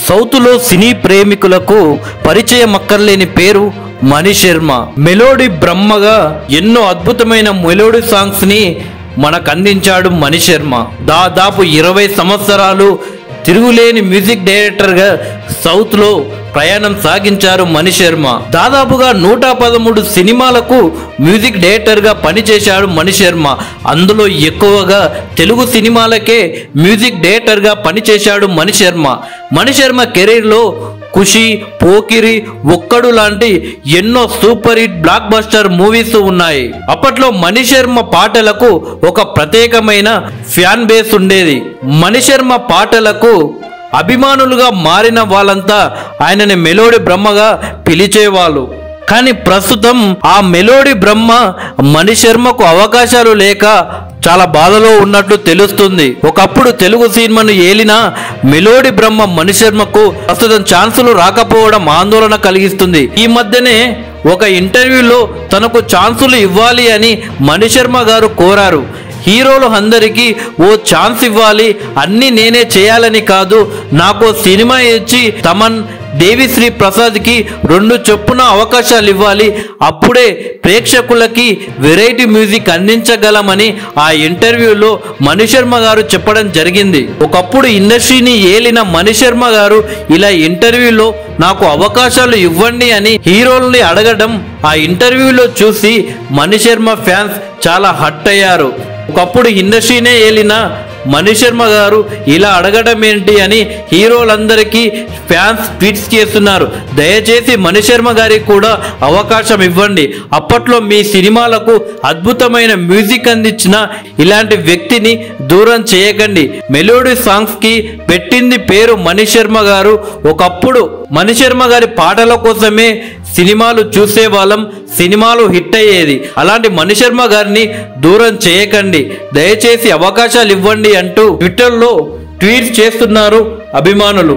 సౌత్లో సినీ ప్రేమికులకు పరిచయం అక్కర్లేని పేరు మణిశర్మ. మెలోడీ బ్రహ్మగా ఎన్నో అద్భుతమైన మెలోడీ సాంగ్స్ ని మనకు అందించాడు మణిశర్మ. దాదాపు 20 సంవత్సరాలు తిరుగులేని మ్యూజిక్ డైరెక్టర్గా సౌత్లో ప్రయాణం సాగించారు మణిశర్మ. దాదాపుగా 113 సినిమాలకు మ్యూజిక్ డైరెక్టర్గా పనిచేశాడు మణిశర్మ. అందులో ఎక్కువగా తెలుగు సినిమాలకే మ్యూజిక్ డైరెక్టర్గా పనిచేశాడు మణిశర్మ. మణిశర్మ కెరీర్లో ఖుషి, పోకిరి, ఒక్కడు లాంటి ఎన్నో super hit block buster movies ఉన్నాయి. అప్పట్లో మణిశర్మ పాటలకు ఒక ప్రత్యేకమైన ఫ్యాన్ బేస్ ఉండేది. మణిశర్మ పాటలకు అభిమానులుగా మారిన వాళ్ళంతా ఆయనని మెలోడీ బ్రహ్మగా పిలిచేవాళ్ళు. కానీ ప్రస్తుతం ఆ మెలోడీ బ్రహ్మ మణిశర్మకు అవకాశాలు లేక చాలా బాధలో ఉన్నట్లు తెలుస్తుంది. ఒకప్పుడు తెలుగు సినిమాను ఏలిన మెలోడీ బ్రహ్మ మణిశర్మకు ప్రస్తుతం ఛాన్సులు రాకపోవడం ఆందోళన కలిగిస్తుంది. ఈ మధ్యనే ఒక ఇంటర్వ్యూలో తనకు ఛాన్సులు ఇవ్వాలి అని మణిశర్మ గారు కోరారు. హీరోలు అందరికీ ఓ ఛాన్స్ ఇవ్వాలి, అన్నీ నేనే చేయాలని కాదు, నాకు సినిమా ఇచ్చి తమన్, దేవిశ్రీ ప్రసాద్కి 2 చొప్పున అవకాశాలు ఇవ్వాలి, అప్పుడే ప్రేక్షకులకి వెరైటీ మ్యూజిక్ అందించగలమని ఆ ఇంటర్వ్యూలో మణిశర్మ గారు చెప్పడం జరిగింది. ఒకప్పుడు ఇండస్ట్రీని ఏలిన మణిశర్మ గారు ఇలా ఇంటర్వ్యూలో నాకు అవకాశాలు ఇవ్వండి అని హీరోల్ని అడగడం ఆ ఇంటర్వ్యూలో చూసి మణిశర్మ ఫ్యాన్స్ చాలా హర్ట్ అయ్యారు. ఒకప్పుడు ఇండస్ట్రీనే ఏలిన మణిశర్మ గారు ఇలా అడగడం ఏంటి అని హీరోలందరికీ ఫ్యాన్స్ ట్వీట్స్ చేస్తున్నారు. దయచేసి మణిశర్మ గారికి కూడా అవకాశం ఇవ్వండి, అప్పట్లో మీ సినిమాలకు అద్భుతమైన మ్యూజిక్ అందించిన ఇలాంటి వ్యక్తిని దూరం చేయకండి. మెలోడీ సాంగ్స్ కి పెట్టింది పేరు మణిశర్మ గారు. ఒకప్పుడు మణిశర్మ గారి పాటల కోసమే సినిమాలు చూసేవాళ్ళం, సినిమాలు హిట్ అయ్యేది. అలాంటి మణిశర్మ గారిని దూరం చేయకండి, దయచేసి అవకాశాలు ఇవ్వండి అంటూ ట్విట్టర్లో ట్వీట్ చేస్తున్నారు అభిమానులు.